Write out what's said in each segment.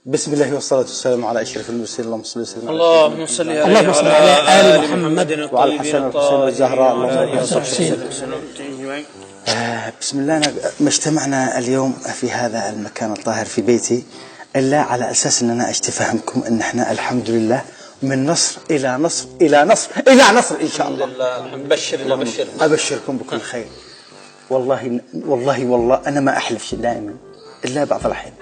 بسم الله والصلاة والسلام على أشرف المرسلين. اللهم صل وسلم اللهم صل على آل محمد وعلى الحسن والحسين والزهراء. اللهم صل وسلم. بسم الله. ما اجتمعنا اليوم في هذا المكان الطاهر في بيتي إلا على أساس أننا أفهمكم أن احنا الحمد لله من نصر إلى نصر إلى نصر إلى نصر إن شاء الله. أبشركم بكل خير. والله أنا ما أحلف دائما إلا بعض الأحيان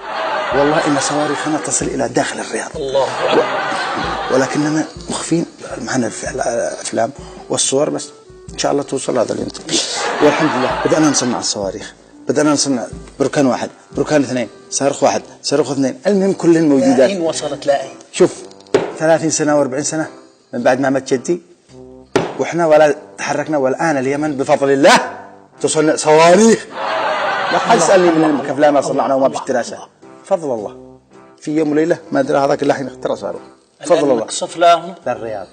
والله إن صواريخنا تصل إلى داخل الرياض. الله أكبر. ولكننا مخفين معنا في الأفلام والصور، بس إن شاء الله توصل هذا اليوم. والحمد لله بدأنا نصنع الصواريخ، بدأنا نصنع بركان واحد، بركان اثنين، صاروخ واحد، صاروخ اثنين، المهم كل الموجودات. لا أين وصلت؟ لا أين. شوف 30 سنة و40 سنة من بعد ما مات جدي وإحنا ولا تحركنا، والآن اليمن بفضل الله تصنع صواريخ. لا حد يسألني من كيف لا ما صنعنا وما بالدراسة. فضل الله في يوم وليلة ما أدري هذاك اللي حين اخترع صاروخ. فضل الله. نقصف لهم للرياض،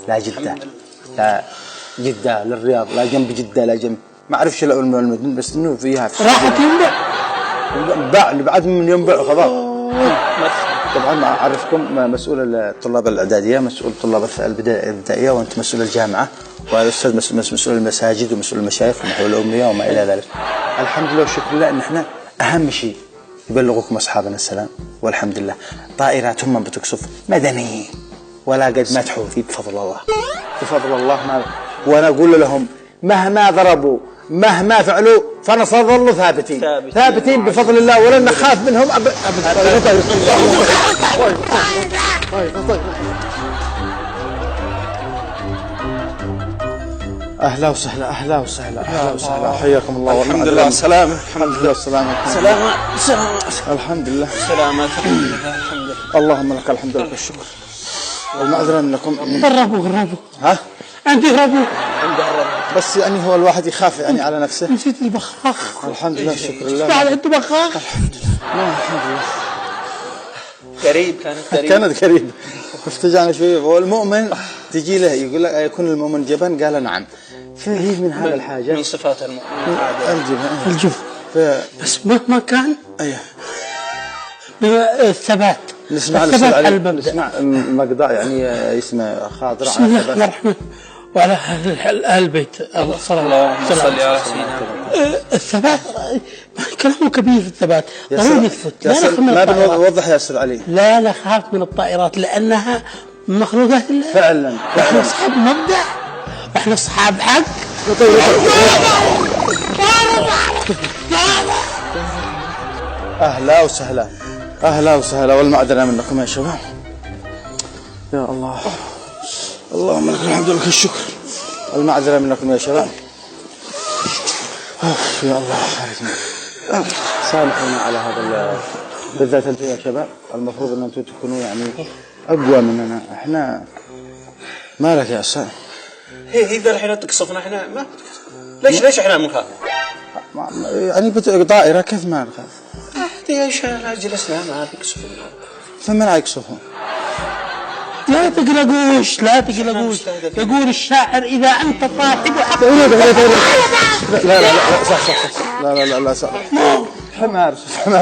لا جدة، لا جدة، للرياض، لا جنب جدة، لا جنب ما أعرف شو المدن، بس إنه فيها راحت ينباع بعد من ينباع خضار. طبعا أعرفكم مسؤول الطلاب الإعدادية، مسؤول الطلاب الابتدائية، وأنت مسؤول الجامعة، والأستاذ مسؤول المساجد ومسؤول المشايخ ومحول الأمية وما إلى ذلك. الحمد لله والشكر لله إن إحنا أهم شيء يبلغكم أصحابنا السلام، والحمد لله. طائرات هم بتقصف مدنيين ولا قد ما تحوثي بفضل الله، بفضل الله. وأنا أقول لهم مهما ضربوا مهما فعلوا فنظل ثابتين بفضل الله، ولن نخاف منهم أبدا. أهلا وسهلا، أهلا وسهلا، أهلا وسهلا، حياكم الله. الحمد لله السلامة. الحمد لله السلامة. الحمد لله سلامة. الحمد لله. اللهم لك الحمد لك الشكر. والمعذرة منكم. غربوا ها؟ عندي غربوا. بس يعني هو الواحد يخاف يعني على نفسه. نسيت البخاخ. الحمد لله شكر الله. بعد أنت بخاخ. الحمد لله. الحمد لله. كانت قريب. افتجعنا شوية. والمؤمن تجي له يقول لك يكون المؤمن جبان، قال نعم. فهي من هذا الحاجة من صفات المؤمن الجبن. بس مهما كان أيه الثبات. نسمع نسمع مقطع يعني اسمه خاطر. بسم الله الرحمن الرحيم وعلى أهل البيت. الله صلى الله عليه وسلم. الثبات كلامه كبير. الثبات ضروري يثبت. ما بنوضح يا أستاذ علي. لا نخاف من الطائرات لأنها مخلوقات الله فعلا. احنا أصحاب مبدأ، احنا أصحاب حق. أهلا وسهلا، أهلا وسهلا، والمعذرة منكم يا شباب. يا الله، اللهم لك الحمد لك الشكر. المعذرة منكم يا شباب. يا الله سامحونا على هذا بالذات انتم يا شباب. المفروض ان انتم تكونوا يعني اقوى مننا. احنا مالك يا استاذ؟ هي ذا الحين تقصفنا احنا ما ليش احنا بنخاف؟ يعني طائرة كيف ما نخاف؟ ايش جلسنا ما بيقصفون. فمن يقصفون؟ لا تقلقوش. يقول الشاعر إذا أنت صاحب حق. لا صح. حمار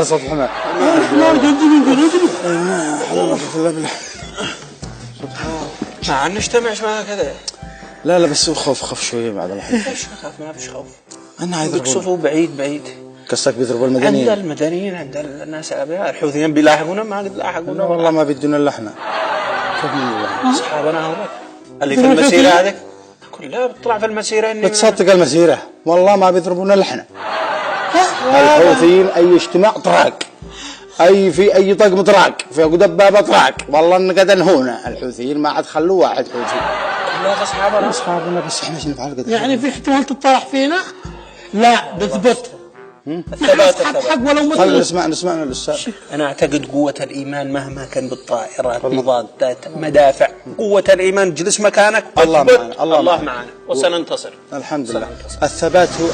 صوت حمار. ما نجتمعش معك كذا. لا بس خوف شوية بعد الحين. ايش خاف؟ ما فيش خوف. أنا بيقصفوا بعيد. قصدك بيضربوا المدنيين؟ عند المدنيين، عند الناس الأبرياء. الحوثيين بيلاحقونا ما قد لاحقونا. والله ما بدنا إلا إحنا. أصحابنا هؤلاء اللي في المسيرة هذيك كلها بتطلع في المسيرة. بتصدق المسيرة والله ما بيضربونا إلا إحنا. الحوثيين أي اجتماع طراق، في أي طقم طراق، في دبابة طراق، والله إن قد انهونا الحوثيين ما عاد خلوا واحد حوثي. كلها أصحابنا بس إحنا شنو نفعل قد يعني في احتمال تطرح فينا؟ لا بثبت. الثبات ولو نسمعنا للأستاذ. أنا أعتقد قوة الإيمان مهما كان بالطائرات مضادات مدافع، قوة الإيمان جلس مكانك. الله معنا وسننتصر. الحمد لله. الثبات هو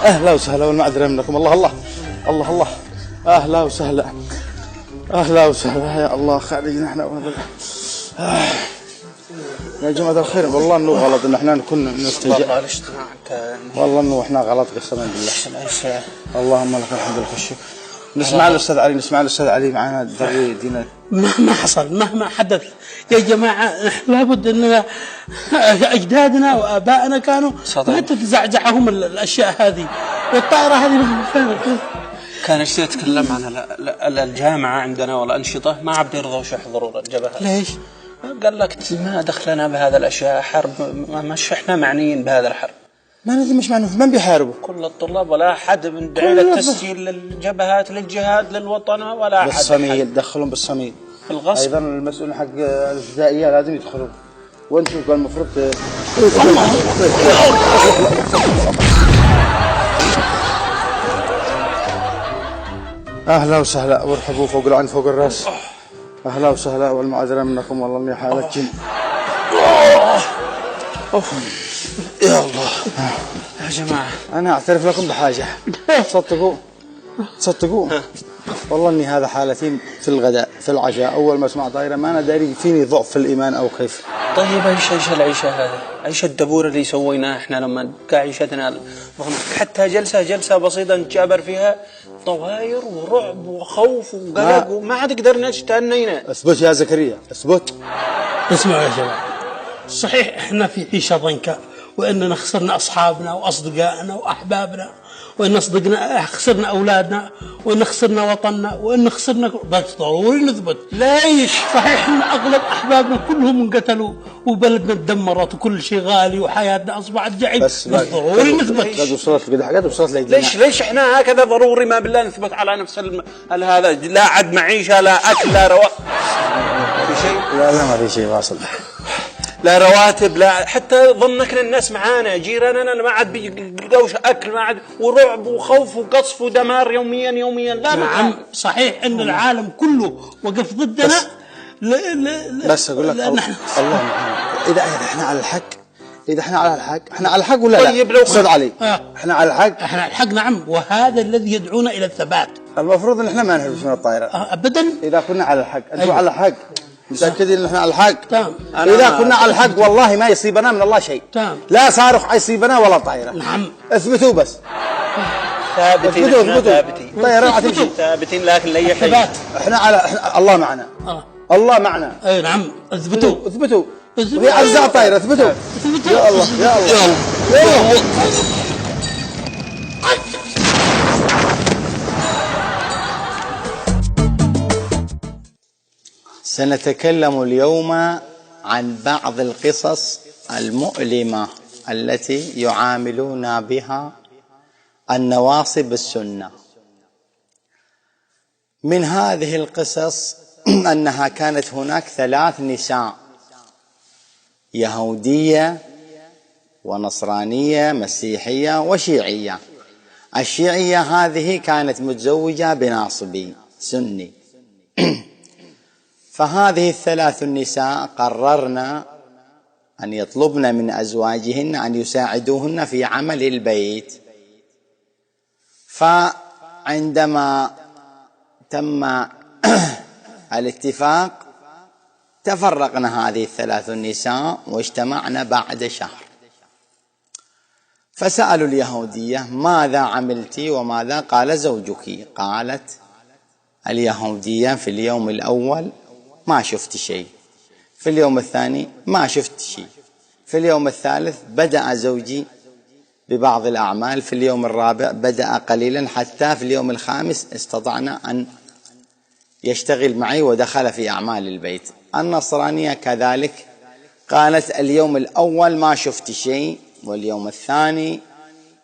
أهلا وسهلا، والمعذرة منكم. الله أهلا وسهلا، أهلا وسهلا. يا الله خارجنا احنا يا جماعة الخير والله إنه غلط إن إحنا نكون نستجيب. والله الاجتماع كان والله إنه إحنا غلط قسما بالله. اللهم لك الحمد لك الشكر. نسمع الأستاذ علي معنا دري دينا. مهما حصل مهما حدث يا جماعة نحن لابد أننا أجدادنا وآبائنا كانوا ما تتزعزعهم الأشياء هذه، والطائرة هذه مهما كان يتكلم عن الجامعة عندنا والأنشطة ما عبد يرضوش يحضروا الجبهة. ليش؟ قال لك ما دخلنا بهذا الأشياء، حرب مش إحنا معنيين بهذا الحرب. ما ندري مش معنى من بيحاربوا كل الطلاب ولا أحد من دعيلة التسجيل للجبهات للجهاد للوطن ولا أحد. بالصميل دخلهم بالصميل في الغصب. أيضا المسؤول حق الابتدائية لازم يدخلوا، وأنتم قال المفروض أهلا وسهلا وارحبوا فوق العين فوق الرأس. أهلا وسهلا والمعذرة منكم والله إني حالة جن. يا الله يا جماعة أنا أعترف لكم بحاجة، تصدقوا والله إني هذا حالتي في الغداء في العشاء أول ما أسمع طائرة ما أنا داري فيني ضعف في الإيمان أو كيف. طيب ايش العيشة هذه؟ عيشة الدبور اللي سويناها احنا لما كعيشتنا، حتى جلسة بسيطة نتجابر فيها طواير ورعب وخوف وقلق وما عاد قدرنا تهنينا. اثبت يا زكريا اثبت. اسمعوا يا جماعة، صحيح احنا في عيشة ضنكة واننا خسرنا اصحابنا واصدقائنا واحبابنا، وان خسرنا اولادنا، وان خسرنا وطننا، وان خسرنا، بس ضروري نثبت. ليش؟ صحيح ان اغلب احبابنا كلهم انقتلوا وبلدنا تدمرت وكل شيء غالي وحياتنا اصبحت جعل، بس ضروري نثبت. قد وصلت حاجات وصلت لي. ليش احنا هكذا ضروري ما بالله نثبت على نفس هذا؟ لا عد معيشة لا اكل لا رواء في شيء. لا ما في شيء واصل، لا رواتب لا حتى ضمنك الناس معانا جيراننا ما عاد بيلقوش اكل، ما عاد ورعب وخوف وقصف ودمار يوميا. لا نعم صحيح ان العالم كله وقف ضدنا. بس اقول لك الله اذا احنا على الحق، احنا على الحق ولا طيب لو استاذ علي احنا على الحق نعم، وهذا الذي يدعونا الى الثبات. المفروض ان احنا ما نهرب من الطائره ابدا اذا كنا على الحق. انتم على الحق متأكدين ان احنا على الحق؟ تمام. اذا كنا على الحق والله ما يصيبنا من الله شيء. تمام. لا صاروخ يصيبنا ولا طائرة. نعم. اثبتوا بس. ثابتين. طائرة راح تمشي. ثابتين لكن لا يحيي. احنا على الله معنا. الله معنا. اي نعم. اثبتوا. وهي أجزاء طائرة اثبتوا. يا الله. سنتكلم اليوم عن بعض القصص المؤلمة التي يعاملون بها النواصب السنة. من هذه القصص أنها كانت هناك 3 نساء، يهودية ونصرانية مسيحية وشيعية. الشيعية هذه كانت متزوجة بناصبي سني. فهذه ال3 النساء قررنا أن يطلبن من أزواجهن أن يساعدوهن في عمل البيت. فعندما تم الاتفاق تفرقنا هذه ال3 النساء واجتمعنا بعد شهر. فسألوا اليهودية ماذا عملت وماذا قال زوجك؟ قالت اليهودية في اليوم الأول ما شفت شيء، في اليوم الثاني ما شفت شيء، في اليوم الثالث بدأ زوجي ببعض الأعمال، في اليوم الرابع بدأ قليلا، حتى في اليوم الخامس استطعنا أن يشتغل معي ودخل في أعمال البيت. النصرانية كذلك قالت اليوم الأول ما شفت شيء، واليوم الثاني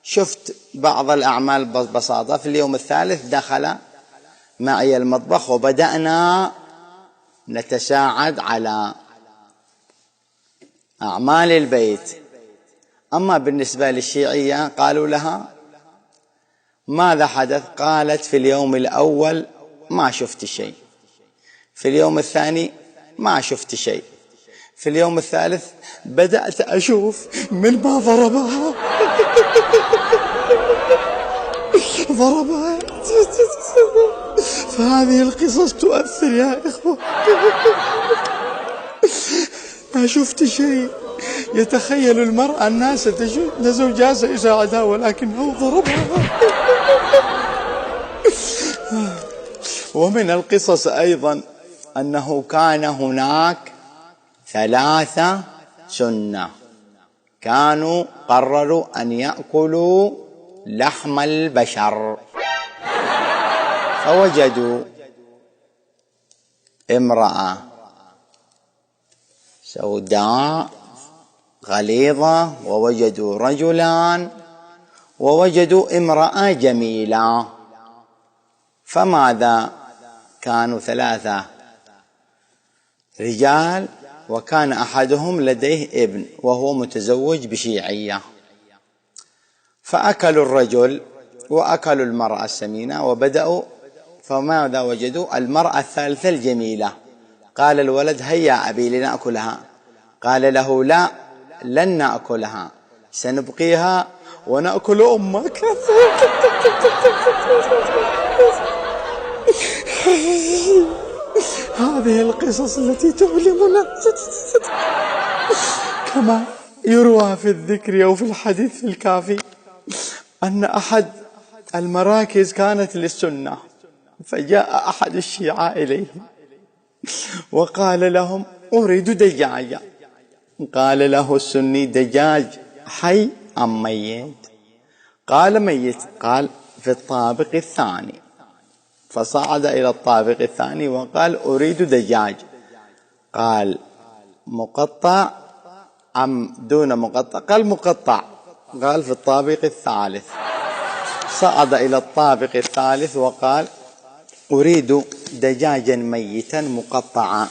شفت بعض الأعمال ببساطة، في اليوم الثالث دخل معي المطبخ وبدأنا نتساعد على أعمال البيت. أما بالنسبة للشيعية قالوا لها ماذا حدث؟ قالت في اليوم الأول ما شفت شيء، في اليوم الثاني ما شفت شيء، في اليوم الثالث بدأت أشوف من ما ضربها ضربها. فهذه القصص تؤثر يا إخوة. ما شفت شيء يتخيل المرأة الناس تشوف جالسة يساعدها ولكنه ضربها. ومن القصص أيضا أنه كان هناك 3 سنة كانوا قرروا أن يأكلوا لحم البشر، فوجدوا امرأة سوداء غليظة، ووجدوا رجلان، ووجدوا امرأة جميلة. فماذا؟ كانوا 3 رجال، وكان أحدهم لديه ابن وهو متزوج بشيعية، فأكلوا الرجل وأكلوا المرأة السمينة وبدأوا. فماذا وجدوا؟ المرأة الثالثة الجميلة. قال الولد: هيا أبي لنأكلها. قال له: لا، لن نأكلها، سنبقيها ونأكل أمك. هذه القصص التي تؤلمنا. كما يروى في الذكر أو في الحديث في الكافي أن أحد المراكز كانت للسنة، فجاء أحد الشيعة إليهم وقال لهم: أريد دجاجة. قال له السني: دجاج حي أم ميت؟ قال: ميت. قال: في الطابق الثاني. فصعد إلى الطابق الثاني وقال: أريد دجاج. قال: مقطع أم دون مقطع؟ قال: مقطع. قال: في الطابق الثالث. صعد إلى الطابق الثالث وقال: أريد دجاجا ميتا مقطعا.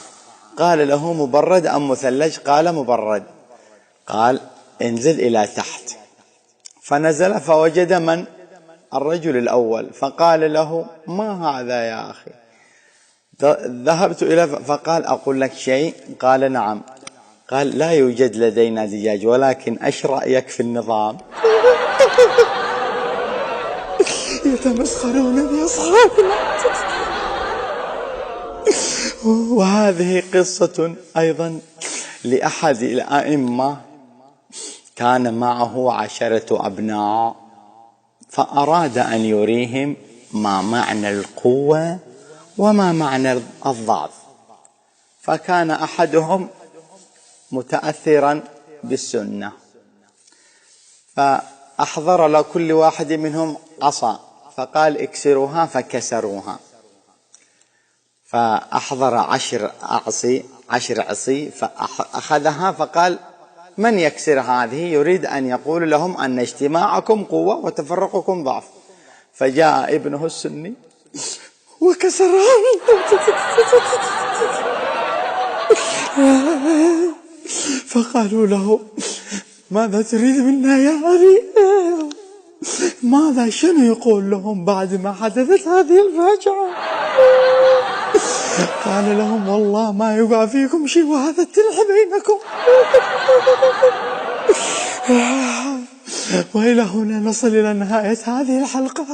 قال له: مبرد أم مثلج؟ قال: مبرد. قال: انزل إلى تحت. فنزل فوجد من؟ الرجل الأول. فقال له: ما هذا يا أخي؟ ذهبت إلى فقال: أقول لك شيء؟ قال: نعم. قال: لا يوجد لدينا دجاج، ولكن أيش رأيك في النظام؟ يتمسخرون بأصحابنا. وهذه قصة أيضا لأحد الأئمة، كان معه 10 أبناء، فأراد أن يريهم ما معنى القوة وما معنى الضعف. فكان أحدهم متأثرا بالسنة، فأحضر لكل واحد منهم عصا، فقال: اكسروها، فكسروها. فأحضر 10 عصي فأخذها، فقال: من يكسر هذه؟ يريد أن يقول لهم أن اجتماعكم قوة وتفرقكم ضعف. فجاء ابنه السني وكسرها. فقالوا له: ماذا تريد منا يا أبي؟ ماذا شنو يقول لهم بعد ما حدثت هذه الفاجعة؟ قال لهم: والله ما يقع فيكم شيء، وهذا التلح بينكم. وإلى هنا نصل إلى نهاية هذه الحلقة.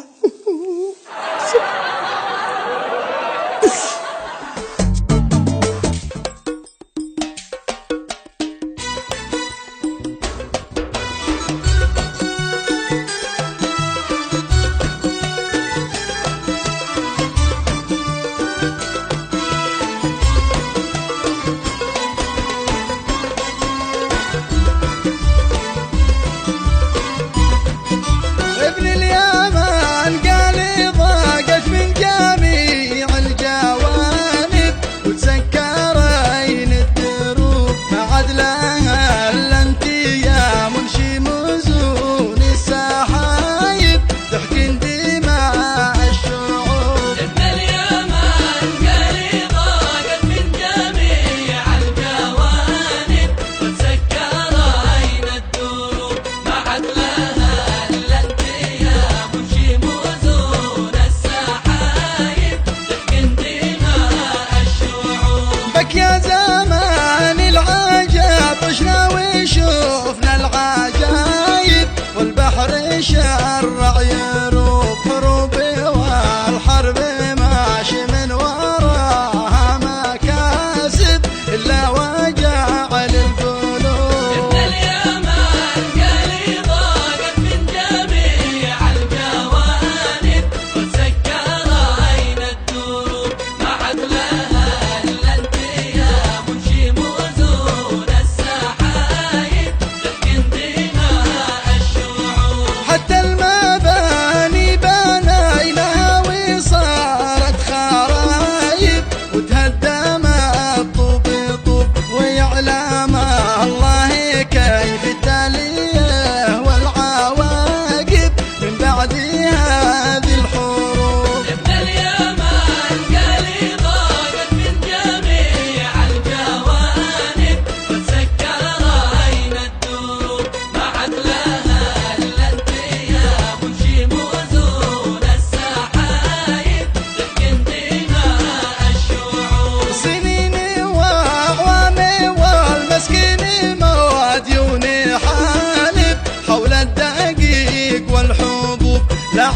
ابن اليمن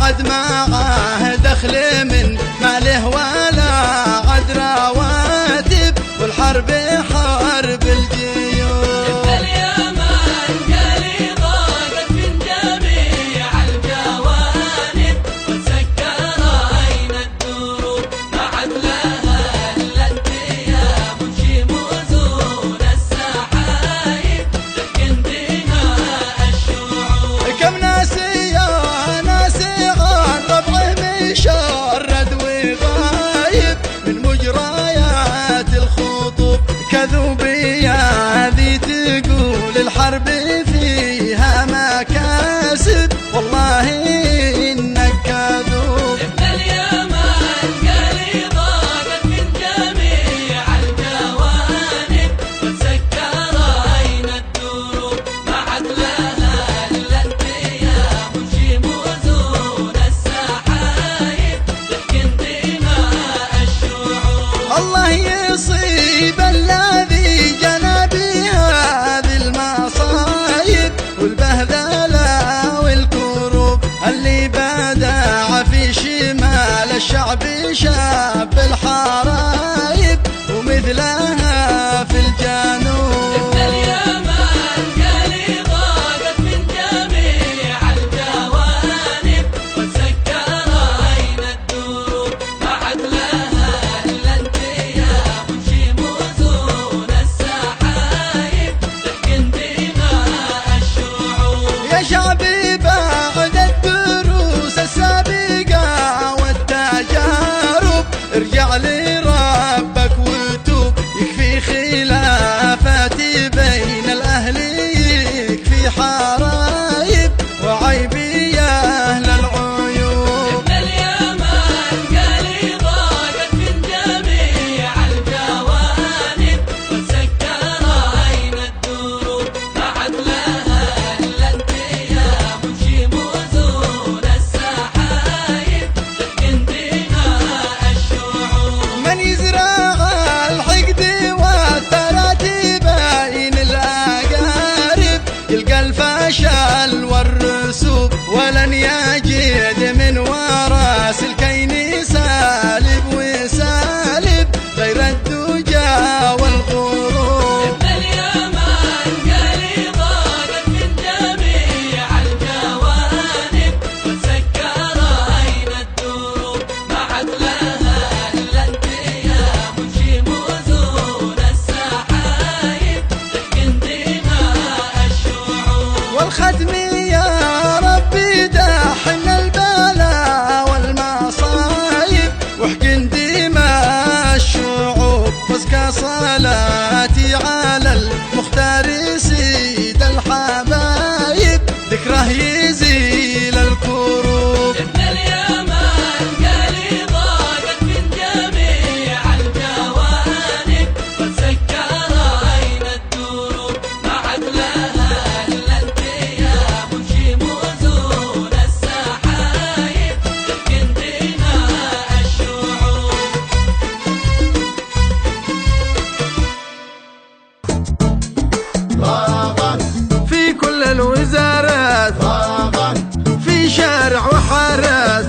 بعد معاه دخل من ماله ولا عد رواتب، والحرب حرب الجيوب. اليمن قالي ضاقت من جميع الجوانب، وتسكر عين الدروب ما عاد لها الا انتياب شموزون السحايب تحكي دماء الشعوب. كم ناسي يا ناسي عن ربعه مشرد وغايب من مجريات الخطوب، كذوبية هذه تقول الحرب فيها مكاسب، والله إنك كذوب. ابن اليمن قالي ضاقت من جميع الجوانب، وتسكر عين الدروب ما عاد لها الا انتياب شموزون السحايب تحكي دماء الشعوب. الله يصيب الذي جنى بهذه المصايب والبهذلة والكروب، اللي بدع في شمال الشعب شاب الحرايب ومثلها في الجنوب. ابن اليمن قالي ضاقت من جميع الجوانب، وتسكر عين الدروب ما عاد لها الا انتياب شموزون السحايب تحكي دماء الشعوب. يا شعبي بعد الدروس السابقة والتجارب ارجع لربك وتوب، يكفي خلافات بين الأهل، يكفي حرايب وعيبي يا أهل العيوب. ابن اليمن قالي ضاقت من جميع الجوانب، وتسكر عين الدروب ما عاد لها الا انتياب شموزون السحايب تحكي دماء الشعوب. من يزرع الحقد والثرات بين الأقارب، يلقى الفشل والرسوب، ولن يجد من وراس الكين سالب وسالب غير الدجى والغروب. ابن اليمن قالي ضاقت من جميع الجوانب، وتسكر عين الدروب ما عاد لها الا انتياب شموزون السحايب تحكي دماء الشعوب. والختم يا ربي داحن البلاء والمصايب، واحقن دماء الشعوب، وازكى صلاتي على المختار سيد الحبايب، ذكره يزيل الكروب. ابن اليمن قالي ضاقت من جميع الجوانب، وتسكر عين الدروب ما عاد لها الا انتياب شموزون السحايب تحكي دماء الشعوب. في كل الوزارات في شارع وحارات،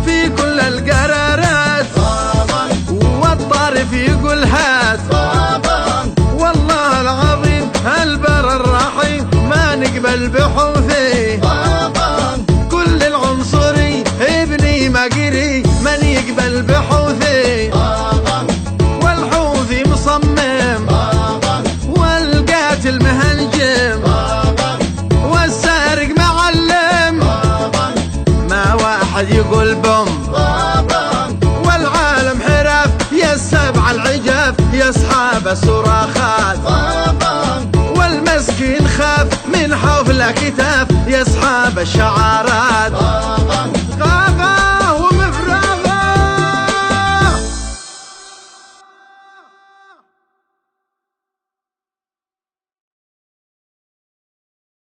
في كل القرارات والطارف يقول هات، والله العظيم هالبر الرحيم ما نقبل بحوثي، كل العنصري ابني مقري من يقبل بحوثي، والحوثي مصمم والقاتل مهنجم والسارق معلم، ما واحد يقول بم، والعالم حرف يا السبع العجاف يا اصحاب الصراخات، والمسكين خاف من حوف الاكتاف يا اصحاب الشعارات.